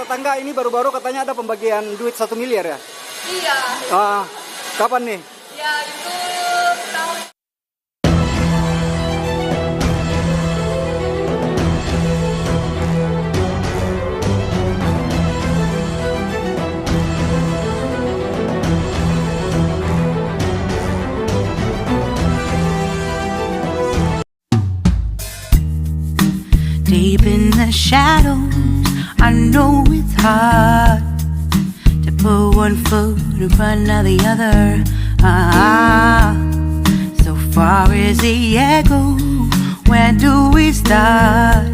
tetangga ini baru-baru katanya ada pembagian duit 1 miliar ya? Iya. Kapan nih? Ya itu tahun. Deep in the shadows, I know it's hard to put one foot in front of the other. So far is the echo, where do we start?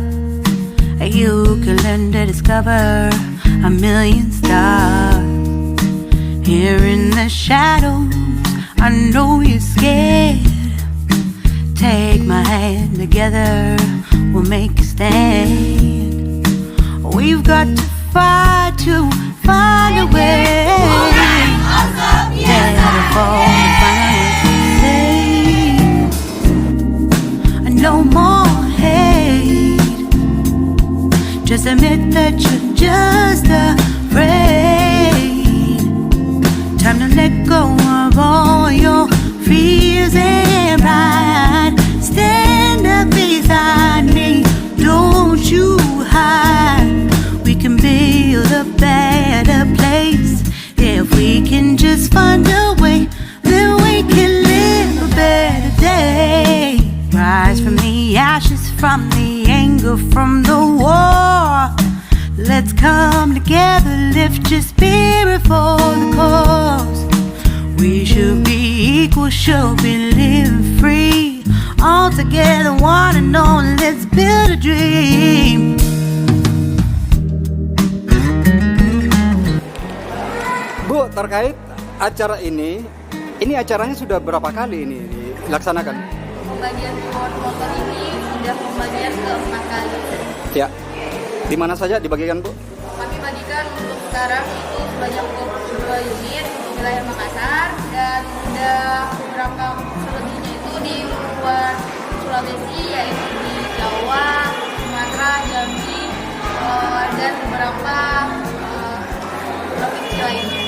You can learn to discover a million stars. Here in the shadows, I know you're scared. Take my hand, together we'll make a stand. We've got to fight to find a way. No more hate. Just admit that you're just afraid. Time to let go of all your fears and pride. Stand up beside me, don't you hide. We can build a better place. If we can just find a way, then we can live a better day. Rise from the ashes, from the anger, from the war. Let's come together, lift your spirit for the cause. We should be equal, should be living free. All together, one and all, let's build a dream. Bu, terkait acara ini acaranya sudah berapa kali ini dilaksanakan? Pembagian reward motor ini sudah pembagian ke-4 kali. Ya. Di mana saja dibagikan, Bu? Kami bagikan untuk sekarang itu sebanyak 22 unit di wilayah Makassar dan sudah beberapa selebihnya itu di luar Sulawesi, yaitu di Jawa, Sumatera, Jambi, dan beberapa provinsi lainnya.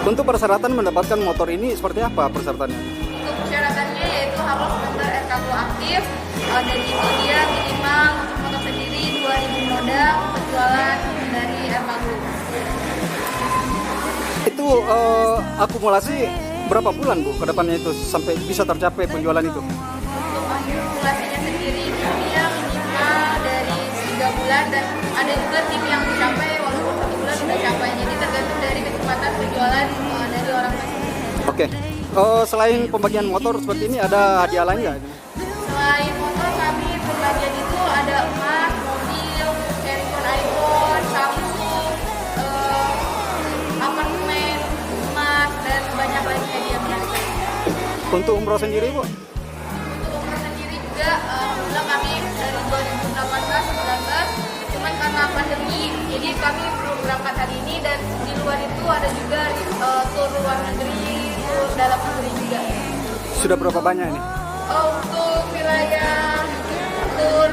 Untuk persyaratan mendapatkan motor ini seperti apa persyaratannya? Untuk persyaratannya yaitu harus member RK2 aktif, dan itu dia minimal untuk motor sendiri 2.000 modal penjualan dari RK2. Itu akumulasi berapa bulan, Bu, ke depannya itu sampai bisa tercapai penjualan itu? Untuk akumulasinya sendiri itu dia minimal dari 3 bulan dan ada juga tim yang mencapai walaupun 1 bulan sudah capai. Jadi tergantung dari kecepatan penjualan dari orang masing-masing. Oke. Selain pembagian motor seperti ini ada hadiah lain nggak? Selain motor kami pembagian itu ada emas, mobil, handphone iPhone, Samsung, apartemen, emas dan banyak lagi hadiah menarik. Untuk umroh sendiri, Bu? Untuk umroh sendiri juga alhamdulillah kami dari 2018-19 cuman karena pandemi jadi kami belum berangkat hari ini, dan di luar itu ada juga tur luar negeri, tur dalam negeri juga. Sudah berapa banyak ini? Untuk wilayah tur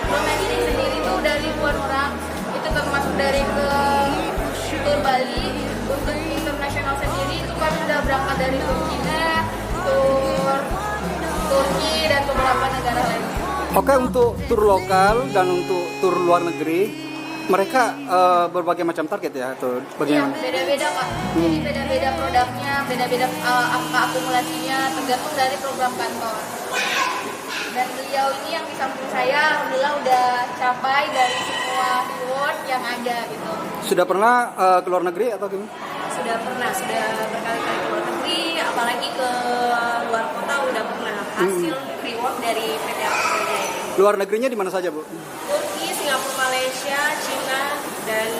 domestik sendiri itu dari luar orang itu termasuk dari ke tur Bali. Untuk internasional sendiri itu kami sudah berangkat dari tur Cina, tur Turki dan beberapa negara lain. Oke, untuk tur lokal dan untuk tur luar negeri, mereka berbagai macam target ya, atau Iya, bagaimana? beda-beda Kak. Jadi beda-beda produknya, beda-beda angka akumulasinya, tergantung dari program kantor. Dan beliau ini yang di samping saya, alhamdulillah udah capai dari semua reward yang ada gitu. Sudah pernah ke luar negeri atau gimana? Sudah berkali-kali ke luar negeri, apalagi ke luar kota udah pernah. Hasil reward dari PT Alfa ini. Luar negerinya di mana saja, Bu? Turki, Singapura, Malaysia, Cina, dan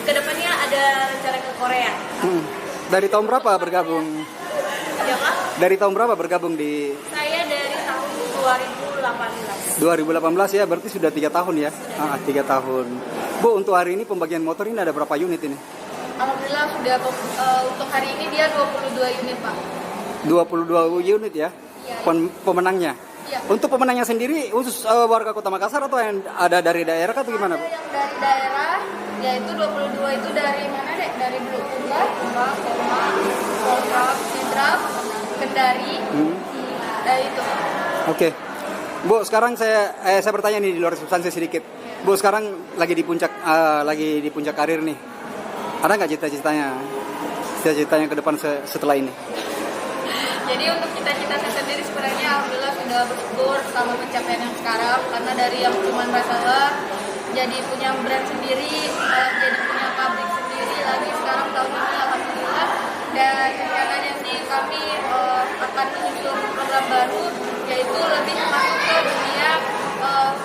kedepannya ada rencana ke Korea. Dari tahun berapa bergabung? Ya Pak? Dari tahun berapa bergabung di Saya dari tahun 2018. 2018 ya, berarti sudah 3 tahun ya? 3 tahun. Bu, untuk hari ini pembagian motor ini ada berapa unit ini? Alhamdulillah sudah untuk hari ini dia 22 unit Pak. 22 unit ya? Iya. Pemenangnya? Iya. Untuk pemenangnya sendiri khusus warga Kota Makassar atau yang ada dari daerah atau gimana, Bu? Ada yang dari daerah, yaitu 22 itu dari mana dek? Dari Bulukumba, Koma, Sidrap, Kendari, dari itu. Oke. Bu, sekarang saya bertanya nih di luar substansi sedikit. Bu, sekarang lagi di puncak karir nih. Ada nggak cita-citanya ke depan setelah ini? Jadi untuk cita-cita saya sendiri sebenarnya alhamdulillah sudah bersyukur sama pencapaian yang sekarang, karena dari yang cuma masalah jadi punya brand sendiri, jadi punya pabrik sendiri lagi sekarang tahun ini alhamdulillah. Dan rencananya sih kami akan menyusun program baru, yaitu lebih masuk ke dunia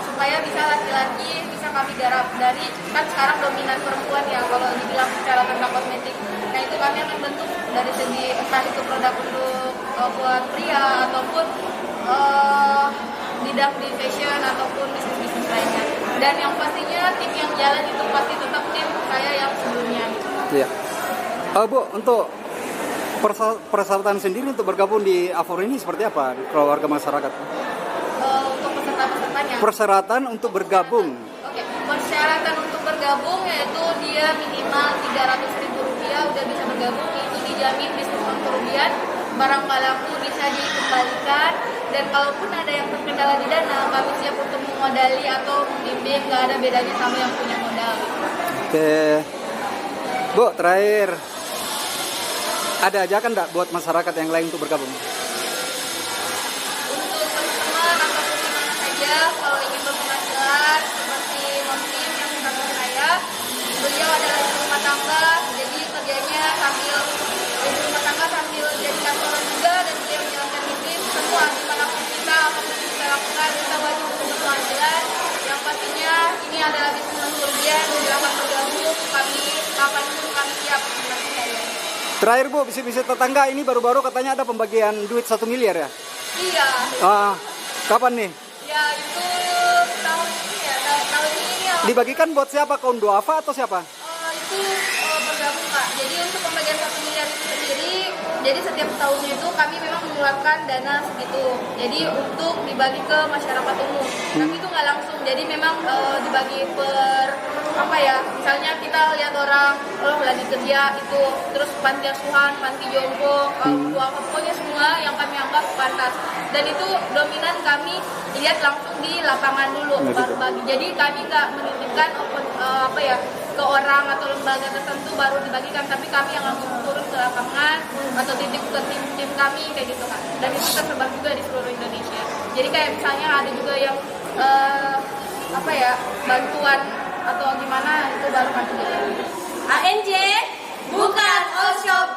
supaya bisa laki-laki bisa kami garap. Dari kan sekarang dominan perempuan ya kalau dibilang secara tentang kosmetik. Nah itu kami akan bentuk dari segi entah itu produk untuk buat pria ataupun bidang di fashion ataupun bisnis-bisnis lainnya. Dan yang pastinya tim yang jalan itu pasti tetap tim saya yang sebelumnya. Iya. Bu, untuk persyaratan sendiri untuk bergabung di Avor ini seperti apa keluarga masyarakat? Untuk peserta-pesertanya. Persyaratan untuk bergabung. Oke, persyaratan untuk bergabung yaitu dia minimal Rp300.000 udah bisa bergabung, itu dijamin diskon kerugian, barang nggak laku bisa dikembalikan, dan kalaupun ada yang terkendala di dana, kami siap untuk memodali atau membimbing, nggak ada bedanya sama yang punya modal. Oke. Bu, terakhir. Ada ajakan nggak buat masyarakat yang lain untuk bergabung? Untuk teman-teman ataupun dimana saja, kalau ingin berpenghasilan seperti Muslim yang bersama saya, beliau adalah ibu rumah tangga, jadi kerjanya sambil ibu rumah tangga sambil jadi kantoran juga, dan beliau menjalankan bisnis. Semua dimanapun kita, apapun yang kita lakukan, kita wajib untuk berpenghasilan. Yang pastinya ini adalah bisnis yang kerugian, silakan bergabung, kami kapanpun kami siap menanti saya. Terakhir Bu, bisnis tetangga ini baru-baru katanya ada pembagian duit 1 miliar ya? Iya. Kapan nih? Ya itu tahun ini ya, tahun ini ya. Dibagikan buat siapa? Kaum duafa atau siapa? Itu bergabung Kak. Jadi untuk pembagian 1 miliar itu sendiri, jadi setiap tahunnya itu kami memang mengeluarkan dana segitu. Jadi untuk dibagi ke masyarakat umum. Tapi itu nggak langsung. Jadi memang dibagi per apa ya? Misalnya kita lihat orang lagi kerja itu, terus panti asuhan, panti jompo, pokoknya semua yang kami anggap pantas. Dan itu dominan kami lihat langsung di lapangan dulu baru bagi. Jadi kami nggak menitipkan ke orang atau lembaga tertentu baru dibagikan, tapi kami yang langsung turun ke lapangan atau titip ke tim kami kayak gitu kan. Dan itu tersebar juga di seluruh Indonesia. Jadi kayak misalnya ada juga yang bantuan atau gimana, itu baru kami. ANJ bukan all shop